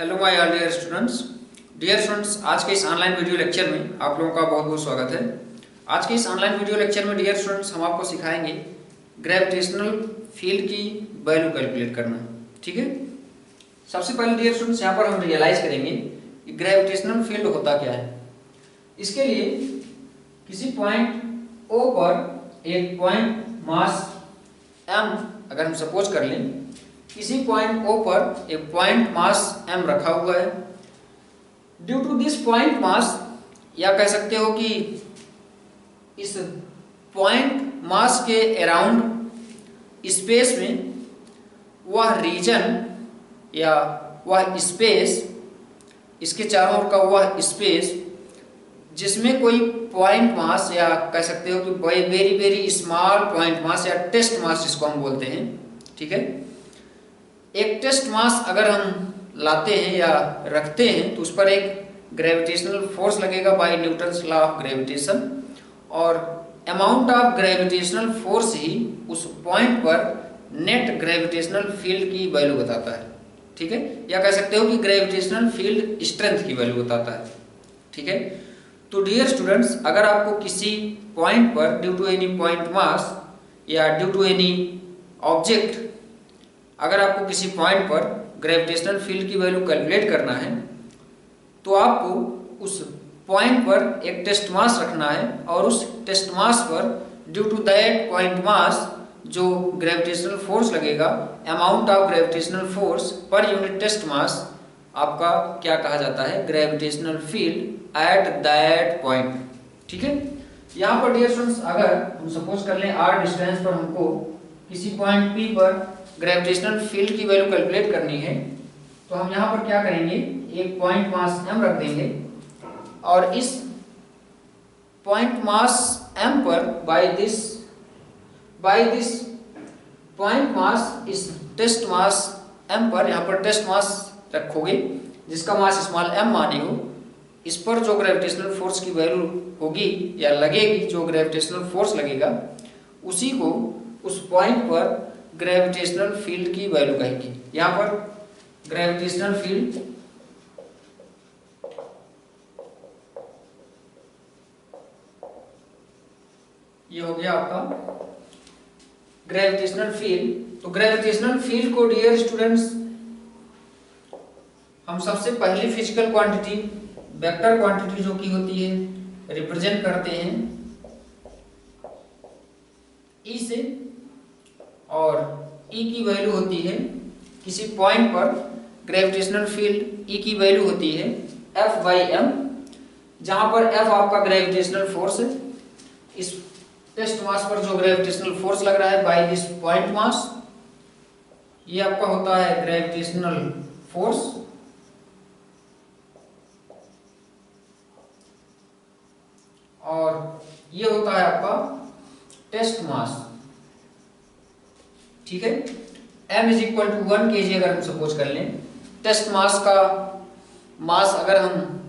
Hello my all dear students, आज के इस ऑनलाइन वीडियो लेक्चर में आप लोगों का बहुत बहुत स्वागत है। आज के इस ऑनलाइन वीडियो लेक्चर में डियर स्टूडेंट्स हम आपको सिखाएंगे ग्रेविटेशनल फील्ड की वैल्यू कैलकुलेट करना। ठीक है, सबसे पहले डियर स्टूडेंट्स यहाँ पर हम रियलाइज करेंगे कि ग्रेविटेशनल फील्ड होता क्या है। इसके लिए किसी पॉइंट O पर एक पॉइंट मास m अगर हम सपोज कर लें, किसी पॉइंट O पर एक पॉइंट मास m रखा हुआ है। Due to this point mass, या कह सकते हो कि इस पॉइंट मास के अराउंड स्पेस में वह रीजन या वह स्पेस, इसके चारों ओर का वह स्पेस जिसमें कोई पॉइंट मास या कह सकते हो कि very very small point mass या टेस्ट मास जिसको हम बोलते हैं। ठीक है, एक टेस्ट मास अगर हम लाते हैं या रखते हैं तो उस पर एक ग्रेविटेशनल फोर्स लगेगा by Newton's law of gravitation, और अमाउंट ऑफ ग्रेविटेशनल फोर्स ही उस पॉइंट पर नेट ग्रेविटेशनल फील्ड की वैल्यू बताता है। ठीक है, या कह सकते हो कि ग्रेविटेशनल फील्ड स्ट्रेंथ की वैल्यू बताता है। ठीक है, तो डियर स्टूडेंट्स, अगर आपको किसी पॉइंट पर due to any point mass या ड्यू टू एनी ऑब्जेक्ट, अगर आपको किसी पॉइंट पर ग्रेविटेशनल फील्ड की वैल्यू कैलकुलेट करना है तो आपको उस पॉइंट पर एक टेस्ट मास रखना है, और उस टेस्ट मास पर due to that point mass जो ग्रेविटेशनल फोर्स लगेगा, amount of gravitational force per unit test mass आपका क्या कहा जाता है, gravitational field at that point. ठीक है, यहाँ पर डियर स्टूडेंट्स अगर हम सपोज कर लें r डिस्टेंस पर हमको किसी पॉइंट P पर ग्रेविटेशनल फील्ड की वैल्यू कैलकुलेट करनी है, तो हम यहाँ पर क्या करेंगे, एक पॉइंट मास m रख देंगे, और इस पॉइंट मास m पर बाय दिस पॉइंट मास, इस टेस्ट मास m पर यहाँ पर टेस्ट मास रखोगे जिसका मास स्मॉल m माने हो, इस पर जो ग्रेविटेशनल फोर्स की वैल्यू होगी या लगेगी, जो ग्रेविटेशनल फोर्स लगेगा उसी को उस पॉइंट पर ग्रेविटेशनल फील्ड की वैल्यू कहेंगे। यहाँ पर ग्रेविटेशनल फील्ड ये हो गया आपका ग्रेविटेशनल फील्ड। तो ग्रेविटेशनल फील्ड को डियर स्टूडेंट्स हम सबसे पहली फिजिकल क्वांटिटी, वेक्टर क्वांटिटी जो की होती है, रिप्रेजेंट करते हैं E से, और E की वैल्यू होती है किसी पॉइंट पर ग्रेविटेशनल फील्ड E की वैल्यू होती है F/m, जहां पर F आपका ग्रेविटेशनल फोर्स है, इस टेस्ट मास पर जो ग्रेविटेशनल फोर्स लग रहा है बाय दिस पॉइंट मास, ये आपका होता है ग्रेविटेशनल फोर्स, और ये होता है आपका टेस्ट मास। ठीक है, m is equal to 1 kg अगर हम सपोज कर लें, टेस्ट मास का मास अगर हम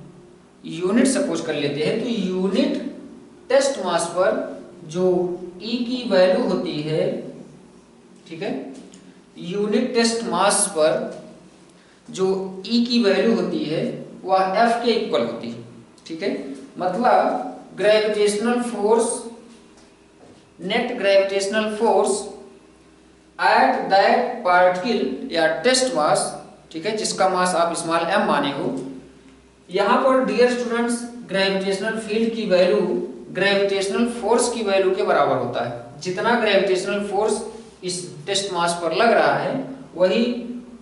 यूनिट सपोज कर लेते हैं, तो यूनिट टेस्ट मास पर जो E की वैल्यू होती है, ठीक है, यूनिट टेस्ट मास पर जो E की वैल्यू होती है वह F के इक्वल होती है। ठीक है, मतलब gravitational force, net gravitational force at that particle या टेस्ट मास, ठीक है, जिसका मास आप स्मॉल m माने हो, यहाँ पर डियर स्टूडेंट्स ग्रेविटेशनल फील्ड की वैल्यू ग्रेविटेशनल फोर्स की वैल्यू के बराबर होता है। जितना ग्रेविटेशनल फोर्स इस टेस्ट मास पर लग रहा है वही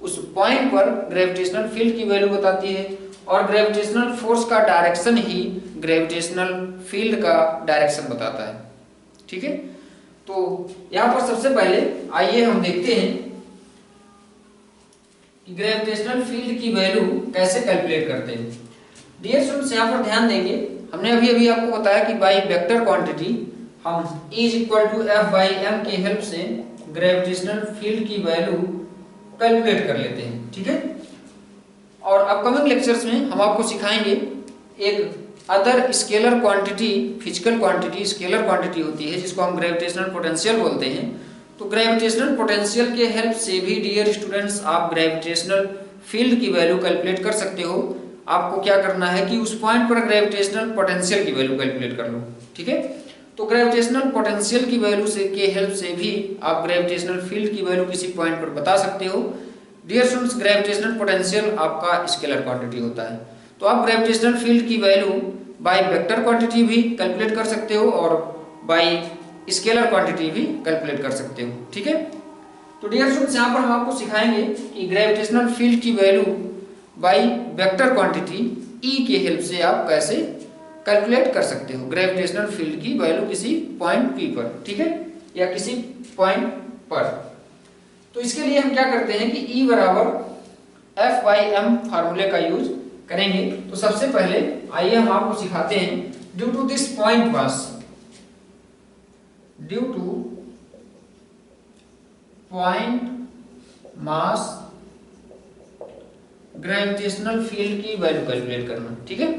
उस पॉइंट पर ग्रेविटेशनल फील्ड की वैल्यू बताती है, और ग्रेविटेशनल फोर्स का डायरेक्शन ही ग्रेविटेशनल फील्ड का डायरेक्शन बताता है। ठीक है, तो यहाँ पर सबसे पहले आइए हम देखते हैं कि ग्रेविटेशनल फील्ड की वैल्यू कैसे कैलकुलेट करते हैं। डियर स्टूडेंट्स, यहाँ पर ध्यान देंगे, हमने अभी आपको बताया कि बाय वेक्टर क्वांटिटी हम E is equal to F/m की हेल्प से ग्रेविटेशनल फील्ड की वैल्यू कैलकुलेट कर लेते हैं। ठीक है, और अपकमिंग लेक्चर्स में हम आपको सिखाएंगे एक other scalar quantity, physical quantity scalar quantity होती है जिसको हम ग्रेविटेशनल पोटेंशियल बोलते हैं। तो ग्रेविटेशनल पोटेंशियल के हेल्प से भी डियर स्टूडेंट्स आप ग्रेविटेशनल फील्ड की वैल्यू कैलकुलेट कर सकते हो, आपको क्या करना है कि उस पॉइंट पर ग्रेविटेशनल पोटेंशियल की वैल्यू कैलकुलेट कर लो। ठीक है, तो ग्रेविटेशनल पोटेंशियल की वैल्यू से के हेल्प से भी आप ग्रेविटेशनल फील्ड की वैल्यू किसी पॉइंट पर बता सकते हो। डियर स्टूडेंट्स, ग्रेविटेशनल पोटेंशियल आपका स्केलर क्वांटिटी होता है, तो आप ग्रेविटेशनल फील्ड की वैल्यू बाय वेक्टर क्वांटिटी भी कैलकुलेट कर सकते हो और बाय स्केलर क्वांटिटी भी कैलकुलेट कर सकते हो। ठीक है, तो डियर स्टूडेंट्स, यहाँ पर हम आपको सिखाएंगे कि ग्रेविटेशनल फील्ड की वैल्यू बाय वेक्टर क्वांटिटी ई के हेल्प से आप कैसे कैलकुलेट कर सकते हो ग्रेविटेशनल फील्ड की वैल्यू किसी पॉइंट पी पर। ठीक है, या किसी पॉइंट पर। तो इसके लिए हम क्या करते हैं कि E बराबर F/m फार्मूले का यूज करेंगे। तो सबसे पहले आइए हम आपको सिखाते हैं, due to this point mass, due to point mass gravitational field की वैल्यू कैलकुलेट करना। ठीक है,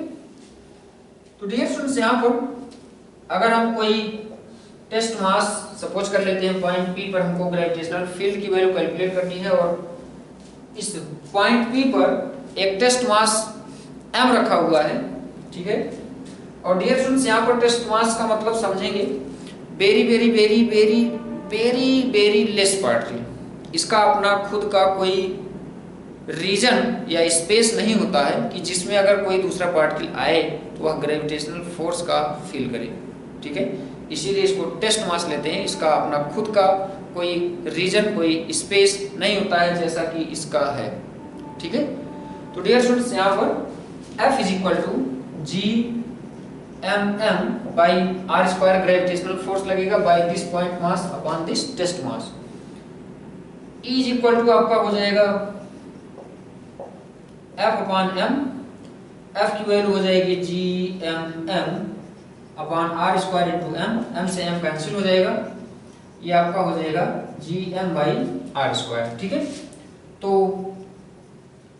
तो डियर स्टूडेंट्स, यहाँ पर अगर हम कोई टेस्ट मास सपोज कर लेते हैं पॉइंट पी पर, हमको ग्रेविटेशनल फील्ड की वैल्यू कैलकुलेट करनी है और इस पॉइंट पी पर एक टेस्ट मास m रखा हुआ है। ठीक है, और डियर स्टूडेंट्स, यहाँ पर टेस्ट मास का मतलब समझेंगे very very very very very very less particle, इसका अपना खुद का कोई रीजन या स्पेस नहीं होता है कि जिसमें अगर कोई दूसरा पार्टिकल आए तो वह ग्रेविटेशनल फोर्स का फील करे। ठीक है, इसीलिए इसको टेस्ट मास लेते हैं, इसका अपना खुद का कोई रीजन, कोई स्पेस नहीं होता है जैसा कि इसका है। ठीक है, तो डियर स्टूडेंट्स, यहाँ पर F is equal to Gmm by are square gravitational force लगेगा by this point mass upon this test mass. E is equal to आपका हो जाएगा F अपॉन m, F की वैल्यू हो जाएगी Gmm upon r square into m से m cancel हो जाएगा, ये आपका हो जाएगा Gm बाई आर स्क्वायर। ठीक है, तो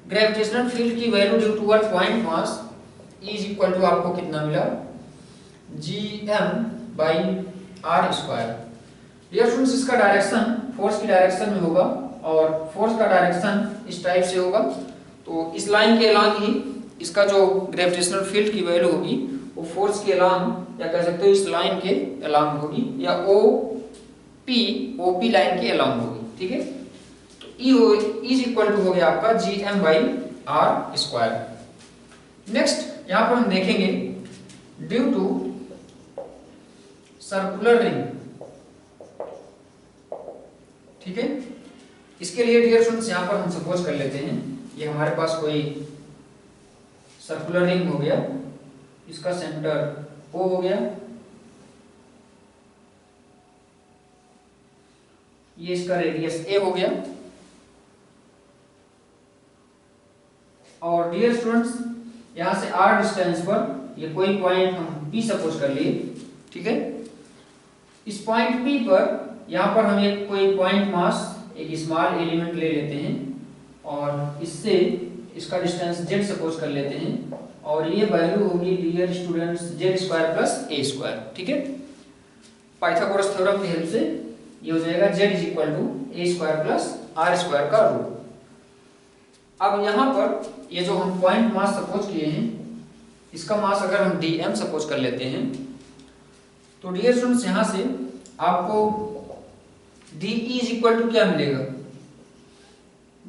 ग्रेविटेशनल फील्ड की value due to one point mass E is equal to आपको कितना मिला, Gm by are square. Dear students, इसका डायरेक्शन फोर्स की डायरेक्शन में होगा और फोर्स का डायरेक्शन इस टाइप से होगा, तो इस लाइन के अलॉन्ग ही इसका जो ग्रेविटेशनल फील्ड की वैल्यू होगी वो फोर्स के अलॉन्ग, या कह सकते हो इस लाइन के अलॉन्ग होगी, या OP लाइन के अलॉन्ग होगी। ठीक है, तो E इज इक्वल टू हो गया आपका Gm by are square. Next यहाँ पर हम देखेंगे ड्यू टू सर्कुलर रिंग। ठीक है, इसके लिए डियर स्टूडेंट्स, यहाँ पर हम सपोज कर लेते हैं ये हमारे पास कोई सर्कुलर रिंग हो गया, इसका सेंटर O हो गया, ये इसका रेडियस A हो गया, और डियर स्टूडेंट्स, यहां से R डिस्टेंस पर ये कोई पॉइंट हम P सपोज कर लिए। ठीक है, इस पॉइंट P पर यहां पर हम एक कोई पॉइंट मास, एक स्मॉल एलिमेंट ले लेते हैं और इससे इसका डिस्टेंस Z सपोज कर लेते हैं, और ये वैल्यू होगी dear students Z square plus A square. ठीक है, पाइथागोरस थ्योरम की हेल्प से ये हो जाएगा Z is equal to A square plus R square का रूट। अब यहाँ पर ये जो हम पॉइंट मास सपोज किए हैं, इसका मास अगर हम Dm सपोज कर लेते हैं, तो डियर स्टूडेंट्स, यहाँ से आपको De इज इक्वल टू क्या मिलेगा,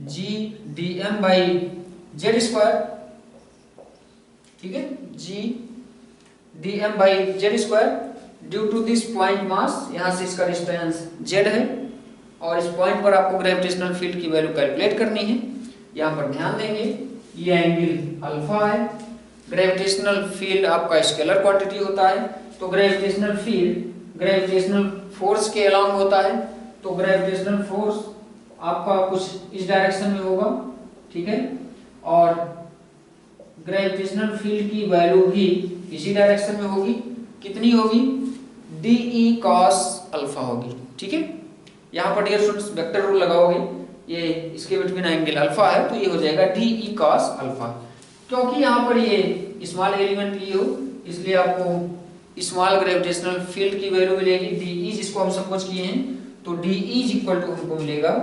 Gdm बाई Z स्क्वायर। ठीक है, Gdm by Z square due to this point mass, यहाँ से इसका डिस्टेंस Z है और इस पॉइंट पर आपको ग्रेविटेशनल फील्ड की वैल्यू कैलकुलेट करनी है। यहाँ पर ध्यान देंगे ये एंगल अल्फा है, ग्रेविटेशनल फील्ड आपका स्केलर क्वांटिटी होता है, तो ग्रेविटेशनल फील्ड ग्रेविटेशनल फोर्स के अलॉन्ग होता है, तो ग्रेविटेशनल फोर्स आपका कुछ इस डायरेक्शन में होगा। ठीक है, और ग्रेविटेशनल फील्ड की वैल्यू भी इसी डायरेक्शन में होगी, कितनी होगी, DE cos अल्फा होगी। ठीक है, यहाँ पर डियर स्टूडेंट्स वेक्टर रूल लगाओगे, ये इसके बिटवीन एंगल अल्फा है तो ये हो जाएगा DE cos अल्फा। क्योंकि यहाँ पर ये स्मॉल एलिमेंट लिए हो इसलिए आपको स्मॉल ग्रेविटेशनल फील्ड की वैल्यू मिलेगी DE, जिसको हम सपोज किए हैं, तो DE इज इक्वल टू हमको मिलेगा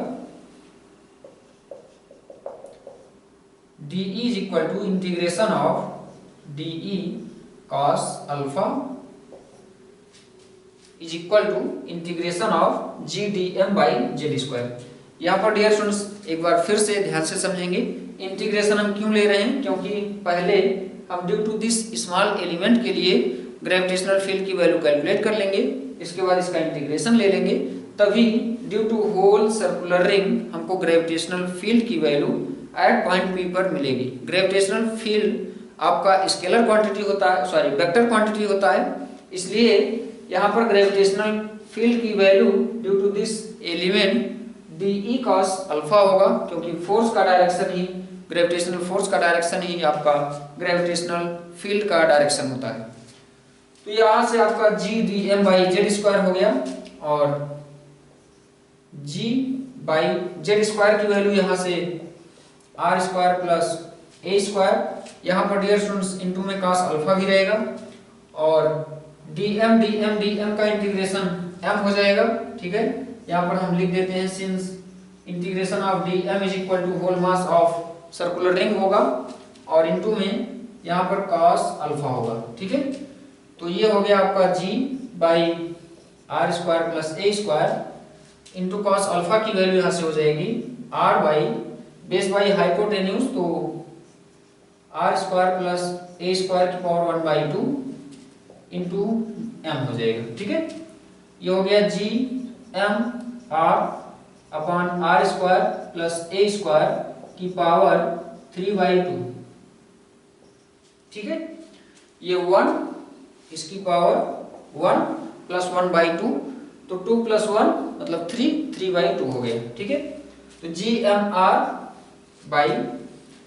D is equal to integration of D E cos alpha is equal to integration of G D M by Z square. यहाँ पर डियर स्टूडेंट्स एक बार फिर से ध्यान से समझेंगे, इंटीग्रेशन हम क्यों ले रहे हैं, क्योंकि पहले हम due to this small element के लिए ग्रेविटेशनल फील्ड की वैल्यू कैलकुलेट कर लेंगे, इसके बाद इसका इंटीग्रेशन ले लेंगे, तभी due to whole circular ring हमको ग्रेविटेशनल फील्ड की वैल्यू एट पॉइंट पी पर मिलेगी। ग्रेविटेशनल फील्ड आपका स्केलर क्वांटिटी होता है, सॉरी वेक्टर क्वांटिटी होता है, इसलिए यहाँ पर ग्रेविटेशनल फील्ड की value due to this element D E cos alpha होगा, क्योंकि फोर्स का डायरेक्शन ही, ग्रेविटेशनल फोर्स का डायरेक्शन ही आपका ग्रेविटेशनल फील्ड का डायरेक्शन होता है। तो यहाँ से आपका G D M by Z square हो गया, और जी बाई जेड स्क्वायर की वैल्यू यहाँ से आर स्क्वायर प्लस ए स्क्वायर, यहाँ पर डियर स्टूडेंट्स इनटू में cos अल्फा भी रहेगा, और dm का इंटीग्रेशन m हो जाएगा। ठीक है, यहाँ पर हम लिख देते हैं since integration of dm is equal to whole mass of circular ring होगा, और इनटू में यहाँ पर cos अल्फा होगा। ठीक है, तो ये हो गया आपका g by are square plus A square into cos alpha की वैल्यू यहाँ से हो जाएगी r by base by hypotenuse, तो are square plus A square की पावर 1/2 इंटू एम हो जाएगा। ठीक है, ये हो गया G M r upon r square plus ए स्क्वायर की पावर 3/2। ठीक है, ये 1 इसकी पावर 1 प्लस 1/2, तो 2 प्लस 1 मतलब 3/2 हो गया। ठीक है, तो जी एम आर बाई,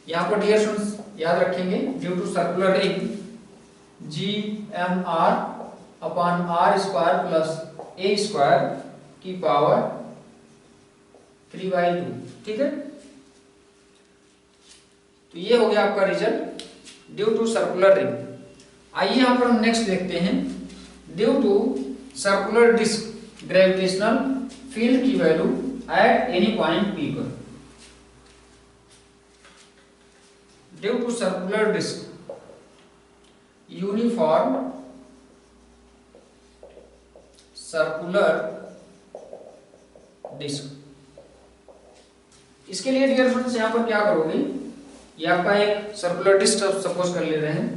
यहाँ पर डियर स्टूडेंट्स याद रखेंगे due to circular ring G M r upon r square plus A square की पावर 3/2। ठीक है, तो ये हो गया आपका result due to circular ring. आइए यहाँ पर हम नेक्स्ट देखते हैं, due to circular disc gravitational field की value at any point P पर। Due to circular disc uniform circular disc, इसके लिए डियर फ्रेंड्स यहाँ पर क्या करोगे, ये आपका एक सर्कुलर डिस्क सपोज कर ले रहे हैं,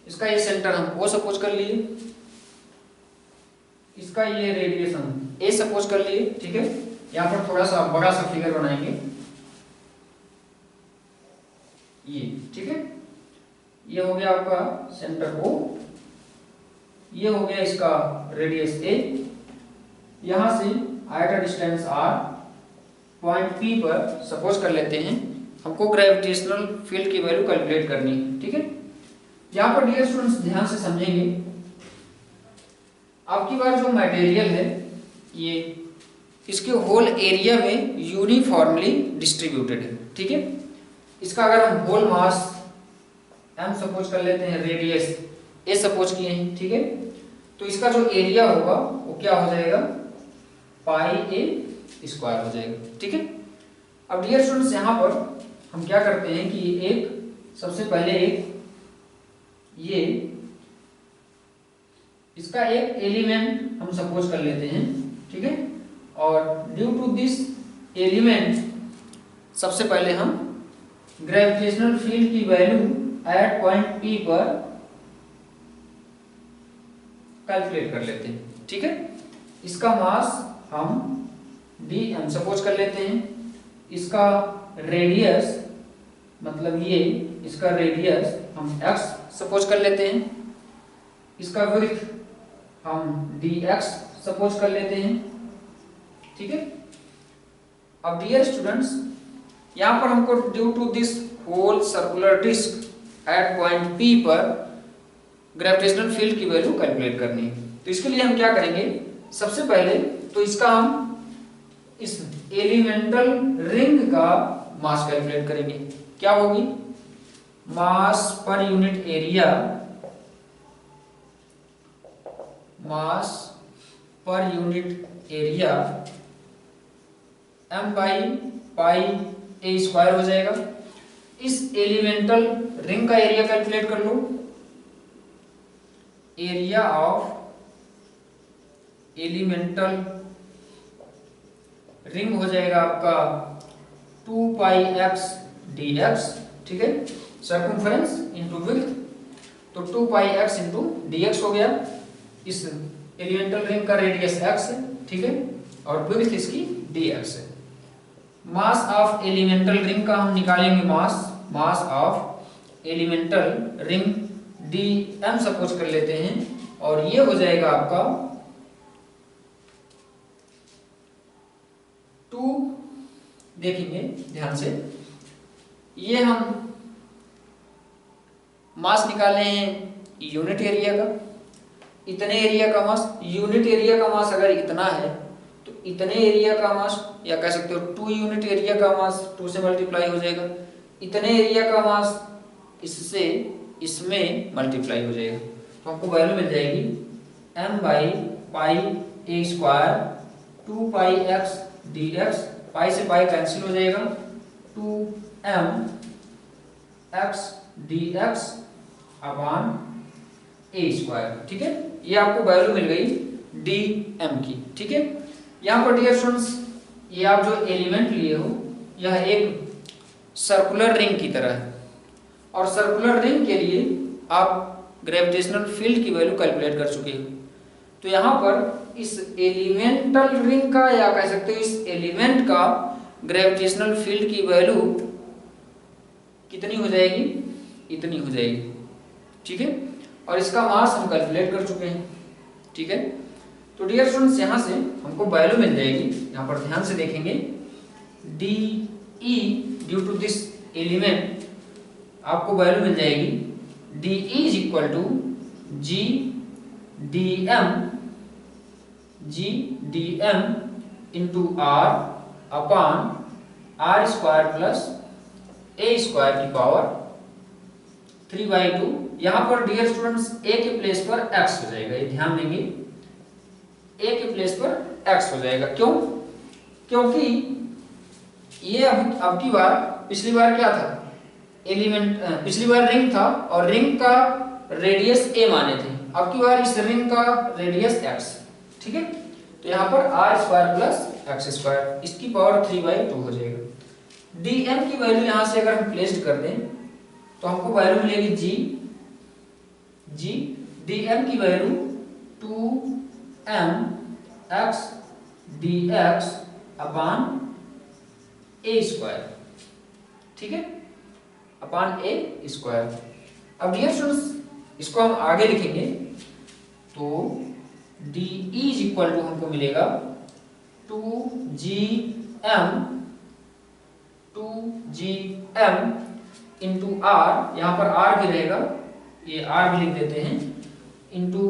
इसका ये सेंटर हम ओ सपोज कर लिए, इसका ये रेडिएशन ए सपोज कर लिए। ठीक है, यहाँ पर थोड़ा सा बड़ा सा फिगर बनाएंगे ये। ठीक है, ये हो गया आपका सेंटर ओ, ये हो गया इसका रेडियस ए, यहां से आया डिस्टेंस आर, पॉइंट पी पर सपोज कर लेते हैं हमको ग्रेविटेशनल फील्ड की वैल्यू कैलकुलेट करनी है। ठीक है, यहां पर डियर स्टूडेंट्स ध्यान से समझेंगे, आपकी बार जो मटेरियल है ये इसके होल एरिया में यूनिफॉर्मली डिस्ट्रीब्यूटेड है। ठीक है, इसका अगर हम होल मास m सपोज कर लेते हैं, रेडियस a सपोज किए हैं। ठीक है, तो इसका जो एरिया होगा वो क्या हो जाएगा, पाई a स्क्वायर हो जाएगा। ठीक है, अब डियर स्टूडेंट्स यहाँ पर हम क्या करते हैं कि एक सबसे पहले एक ये इसका एक एलिमेंट हम सपोज कर लेते हैं। ठीक है, और ड्यू टू दिस एलिमेंट सबसे पहले हम ग्रेविटेशनल फील्ड की वैल्यू एट पॉइंट पी पर कैलकुलेट कर लेते हैं। ठीक है, इसका मास हम dm सपोज कर लेते हैं, इसका रेडियस मतलब ये इसका रेडियस हम x सपोज कर लेते हैं, इसका विड्थ हम dx सपोज कर लेते हैं। ठीक है, अब डियर स्टूडेंट्स यहाँ पर हमको due to this whole circular disc at point P पर ग्रेविटेशनल फील्ड की वैल्यू कैलकुलेट करनी है। तो इसके लिए हम क्या करेंगे, सबसे पहले तो इसका हम इस एलिमेंटल रिंग का मास कैलकुलेट करेंगे। क्या होगी, मास per unit area, mass per unit area m by pi A square हो जाएगा। इस एलिमेंटल रिंग का एरिया कैलकुलेट कर लो। एरिया ऑफ एलिमेंटल रिंग हो जाएगा आपका 2πx dx, ठीक है, सर्कमफरेंस इंटू विड्थ, तो 2πx इंटू dx हो गया। इस एलिमेंटल रिंग का रेडियस x है, ठीक है, और विड्थ इसकी dx है। मास ऑफ एलिमेंटल रिंग का हम निकालेंगे mass of elemental ring dm suppose कर लेते हैं, और ये हो जाएगा आपका 2, देखेंगे ध्यान से, ये हम मास निकाले हैं यूनिट एरिया का, इतने एरिया का मास, यूनिट एरिया का मास अगर इतना है तो इतने एरिया का मास, या कह सकते हो 2 यूनिट एरिया का मास 2 से मल्टीप्लाई हो जाएगा, इतने एरिया का मास इससे इसमें मल्टीप्लाई हो जाएगा, तो हमको वैल्यू मिल जाएगी m/πa² 2πx dx, पाई से पाई कैंसिल हो जाएगा, 2mx dx अपॉन a², ठीक है। ये आपको वैल्यू मिल गई dm की, ठीक है। यहाँ पर डियर स्टूडेंट्स, ये आप जो एलिमेंट लिए हो यह एक सर्कुलर रिंग की तरह है, और सर्कुलर रिंग के लिए आप ग्रेविटेशनल फील्ड की वैल्यू कैलकुलेट कर चुके हो। तो यहाँ पर इस एलिमेंटल रिंग का, या कह सकते हो इस एलिमेंट का ग्रेविटेशनल फील्ड की वैल्यू कितनी हो जाएगी, इतनी हो जाएगी, ठीक है, और इसका मास हम कैलकुलेट कर चुके हैं, ठीक है। तो डियर स्टूडेंट्स, यहाँ से हमको वैल्यू मिल जाएगी, यहाँ पर ध्यान से देखेंगे, DE due to this element आपको वैल्यू मिल जाएगी DE is equal to GDM into R upon R² plus A² की पावर 3/2। यहाँ पर डियर स्टूडेंट्स A के प्लेस पर x हो जाएगा, ये ध्यान देंगे, A के प्लेस पर x हो जाएगा। क्यों? क्योंकि ये अब की बार, पिछली बार क्या था, एलिमेंट, पिछली बार रिंग था और रिंग का रेडियस a माने थे, अब की बार इस रिंग का रेडियस x, ठीक है। तो यहाँ पर R² प्लस x², इसकी पावर 3/2 हो जाएगा। dm की वैल्यू यहाँ से अगर हम प्लेस्ड कर दें तो हमको वैल्यू मिलेगी g dm की value 2mx dx upon a², ठीक है, अपॉन a²। अब डियर स्टूडेंट्स, इसको हम आगे लिखेंगे, तो DE इज इक्वल टू हमको मिलेगा 2gm इंटू R, यहाँ पर R भी रहेगा, ये R भी लिख देते हैं, into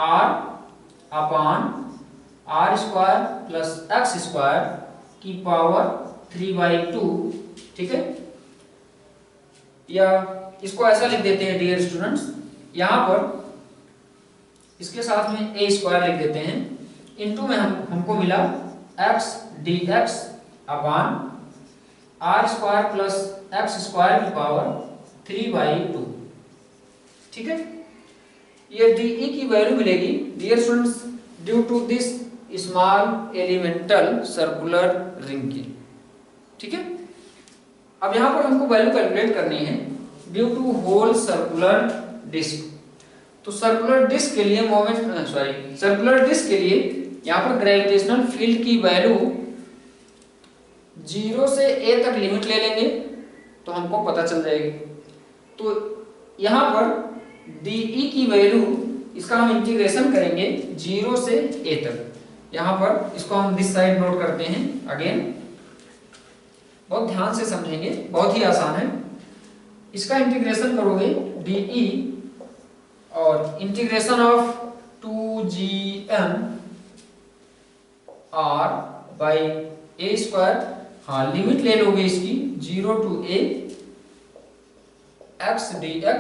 R upon R² plus x² की पावर 3/2, ठीक है। या इसको ऐसा लिख देते हैं डियर स्टूडेंट्स, यहाँ पर इसके साथ में a² लिख देते हैं, इनटू में हमको मिला x dx upon R² plus x² की पावर 3/2, ठीक है। ये DE की वैल्यू मिलेगी dear students due to this small elemental circular ring की, ठीक है। अब यहाँ पर हमको वैल्यू कैलकुलेट करनी है due to whole circular disc. तो सर्कुलर डिस्क के लिए सर्कुलर डिस्क के लिए यहाँ पर ग्रेविटेशनल फील्ड की वैल्यू 0 से a तक लिमिट ले लेंगे तो हमको पता चल जाएगी। तो यहाँ पर DE की वैल्यू, इसका हम इंटीग्रेशन करेंगे 0 से a तक। यहाँ पर इसको हम दिस साइड नोट करते हैं, अगेन बहुत ध्यान से समझेंगे, बहुत ही आसान है। इसका इंटीग्रेशन करोगे DE और integration of 2gm R by a², हाँ लिमिट ले लोगे इसकी 0 to a x dx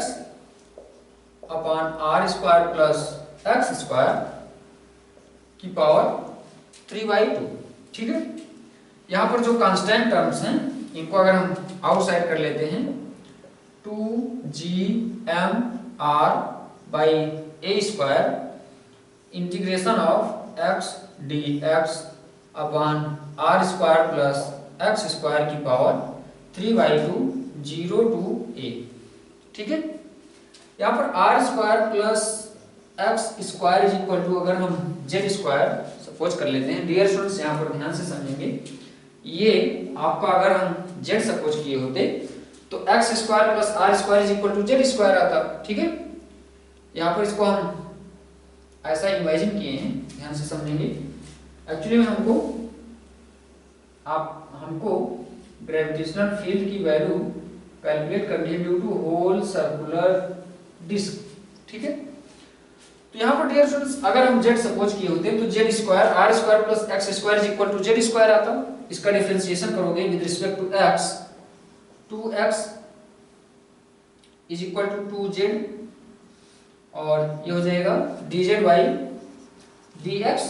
upon R² plus x² की पावर 3/2, ठीक है। यहाँ पर जो कांस्टेंट टर्म्स हैं इनको अगर हम आउटसाइड कर लेते हैं 2gmr/a² integration of x dx upon r² plus x² की पावर 3/2 0 to a। ठीक है, यहाँ पर r² plus x² is equal to, अगर हम z² सपोज कर लेते हैं। डियर स्टूडेंट्स, यहाँ पर ध्यान से समझेंगे, ये आपका अगर हम z सपोज किए होते तो x² plus r² is equal to z² आता। ठीक है, यहाँ पर इसको हम ऐसा इमेजिन किए हैं, ध्यान से समझेंगे। एक्चुअली में हमको ग्रेविटेशनल फील्ड की वैल्यू कैलकुलेट करनी है due to whole circular disc. ठीक है, तो यहाँ पर डियर स्टूडेंट्स, अगर हम z सपोज किए होते तो z² r² plus x² is equal to z² आता। इसका डिफरेंशिएशन करोगे with respect to x, 2x is equal to 2z, और ये हो जाएगा dz by dx।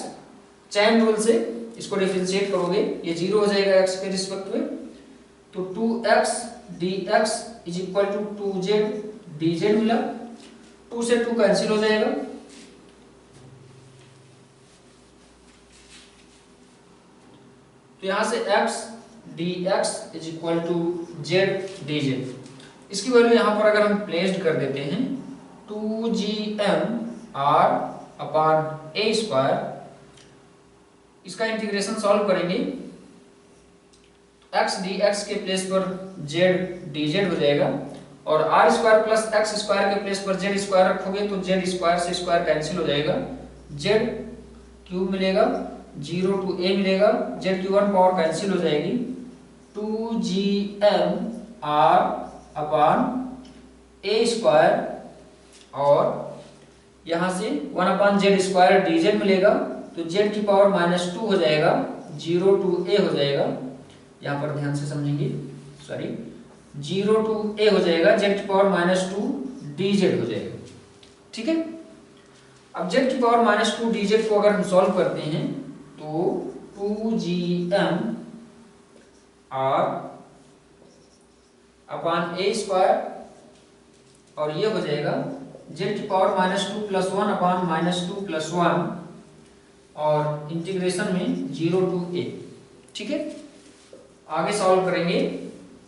Chain rule से इसको डिफरेंशिएट करोगे, ये 0 हो जाएगा x के रिस्पेक्ट में, तो 2x dx is equal to 2z dz मिला। 2 से 2 कैंसिल हो जाएगा, तो यहां से x dx is equal to z dz। इसकी वैल्यू यहां पर अगर हम प्लेस्ड कर देते हैं 2gmr/a², इसका इंटीग्रेशन सॉल्व करेंगे, x dx के प्लेस पर z dz हो जाएगा, और r² प्लस x² के प्लेस पर z² रखोगे तो z² से स्क्वायर कैंसिल हो जाएगा, z क्यूब मिलेगा, 0 to a मिलेगा, z की 1 पावर कैंसिल हो जाएगी, 2gmr/a², और यहाँ से 1/z² dz मिलेगा, तो z की पावर -2 हो जाएगा, 0 to a हो जाएगा। यहाँ पर ध्यान से समझेंगे, 0 to a हो जाएगा, z की पावर -2 dz हो जाएगा। ठीक है, अब z की पावर -2 dz को अगर हम सॉल्व करते हैं तो 2gmr/a², और ये हो जाएगा z की पावर -2 प्लस 1/-2 प्लस 1, और इंटीग्रेशन में 0 to a। ठीक है, आगे सॉल्व करेंगे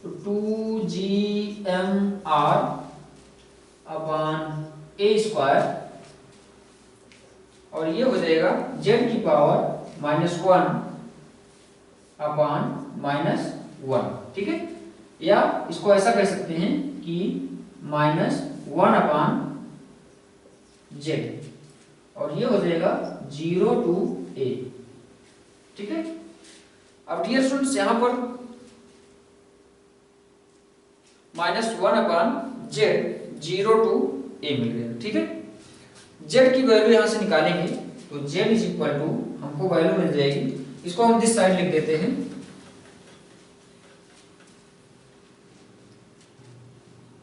तो 2gmr/a², और ये हो जाएगा z की पावर -1/-1। ठीक है, या इसको ऐसा कह सकते हैं कि -1/z, और ये हो जाएगा 0 to a। ठीक है, अब डियर स्टूडेंट्स, यहां पर -1/z 0 to a मिल गया। ठीक है, z की वैल्यू यहां से निकालेंगे तो z इज इक्वल टू, हमको वैल्यू मिल जाएगी, इसको हम दिस साइड लिख देते हैं,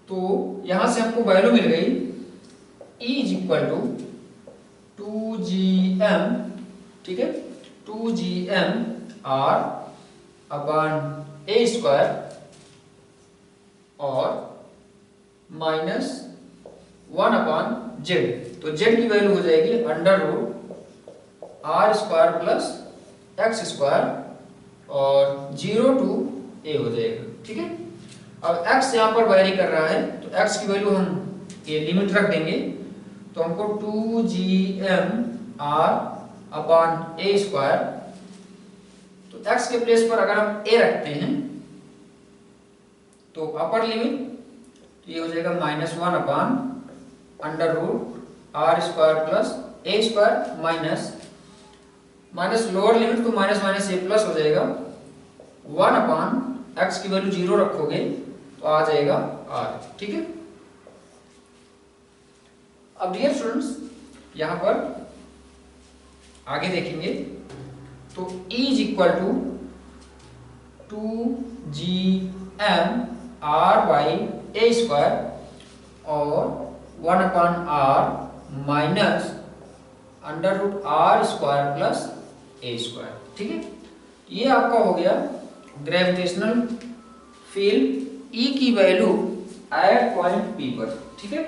तो यहां से हमको वैल्यू मिल गई e is equal to 2gm। ठीक है, 2gmr/a², और -1/z, तो z की वैल्यू हो जाएगी √r² प्लस x², और 0 to a हो जाएगा। ठीक है, अब x यहाँ पर वेरी कर रहा है, तो x की वैल्यू हम ये लिमिट रख देंगे, तो हमको 2gmr/a², तो x के प्लेस पर अगर हम a रखते हैं तो अपर लिमिट, तो ये हो जाएगा -1/√r² plus a² minus lower limit, तो माइनस a प्लस हो जाएगा, 1/x की वैल्यू 0 रखोगे तो आ जाएगा r। ठीक है, अब डियर स्टूडेंट्स, यहां पर आगे देखेंगे तो e is equal to 2gmr/a², और 1/r minus √r² plus a²। ठीक है, ये आपका हो गया ग्रेविटेशनल फील्ड E की वैल्यू एट पॉइंट P पर। ठीक है,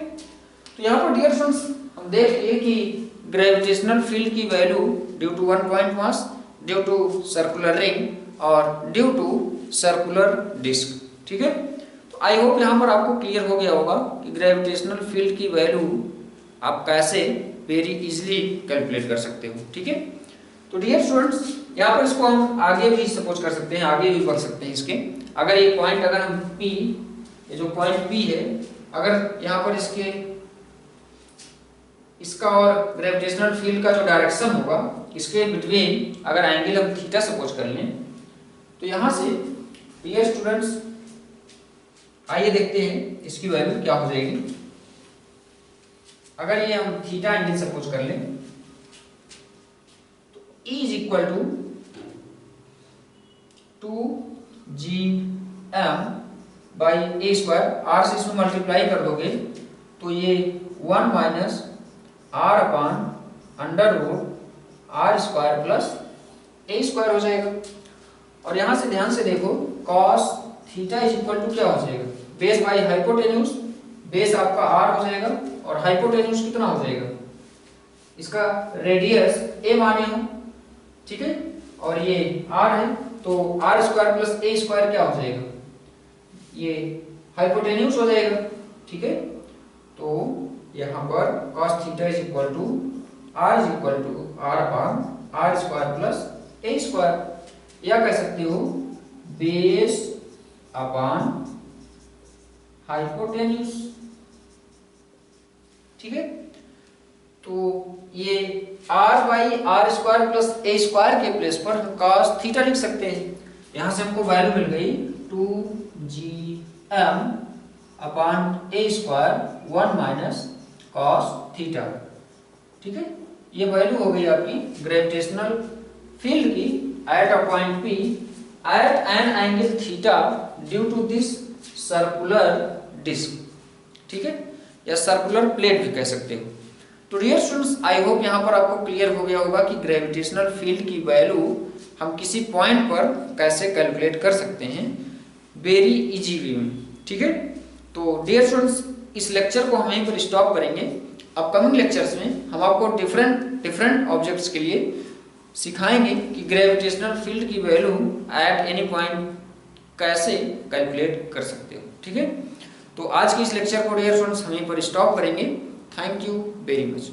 तो यहाँ पर डियर फ्रेंड्स हम देख लिए कि ग्रेविटेशनल फील्ड की value due to one point mass, due to circular ring और ड्यू टू सर्कुलर डिस्क। ठीक है, तो आई होप यहाँ पर आपको क्लियर हो गया होगा कि ग्रेविटेशनल फील्ड की वैल्यू आप कैसे वेरी इजीली कैलकुलेट कर सकते हो। ठीक है, तो डियर स्टूडेंट्स यहाँ पर इसको हम आगे भी सपोज कर सकते हैं, आगे भी बढ़ सकते हैं इसके। अगर ये पॉइंट, अगर हम P, ये जो पॉइंट P है, अगर यहाँ पर इसका और ग्रेविटेशनल फील्ड का जो डायरेक्शन होगा, इसके बिटवीन अगर एंगल हम थीटा सपोज कर लें, तो यहाँ से डियर स्टूडेंट्स आइए देखते हैं इसकी वैल्यू क्या हो जाएगी। अगर ये हम थीटा एंगल सपोज कर लें तो E is equal to 2gm by A square. R से इसमें मल्टीप्लाई कर दोगे तो ये 1 minus R upon under root R square plus ए स्क्वायर हो जाएगा। और यहां से ध्यान से देखो, cos theta is equal to क्या हो जाएगा, बेस बाई हाइपोटेन्यूज। बेस आपका आर हो जाएगा और हाइपोटेन्यूज कितना हो जाएगा, इसका रेडियस ए माने हो। ठीक है, और ये आर है तो are square plus A square क्या हो जाएगा, ये हाइपोटेन्यूज हो जाएगा। ठीक है, तो यहाँ पर cos theta is equal to R upon R square plus A square, या कह सकते हो बेस अपान हाइपोटेन्यूज। ठीक है, तो ये R by are square plus A square के प्लेस पर हम cos थीटा लिख सकते हैं। यहां से हमको वैल्यू मिल गई 2gm upon A square 1 minus cos theta. ठीक है, ये वैल्यू हो गई आपकी ग्रेविटेशनल फील्ड की at a point P at an angle theta due to this circular disc. ठीक है, या सर्कुलर प्लेट भी कह सकते हो। तो डियर स्टूडेंट्स आई होप यहाँ पर आपको क्लियर हो गया होगा कि ग्रेविटेशनल फील्ड की वैल्यू हम किसी पॉइंट पर कैसे कैलकुलेट कर सकते हैं वेरी इजी वे में। ठीक है, तो डियर स्टूडेंट्स इस लेक्चर को हम यहीं पर स्टॉप करेंगे। अपकमिंग लेक्चर्स में हम आपको डिफरेंट ऑब्जेक्ट्स के लिए सिखाएंगे कि ग्रेविटेशनल फील्ड की वैल्यू एट एनी पॉइंट कैसे कैलकुलेट कर सकते हो। ठीक है, तो आज के इस लेक्चर को डियर स्टूडेंट्स हम यहीं पर स्टॉप करेंगे। Thank you very much.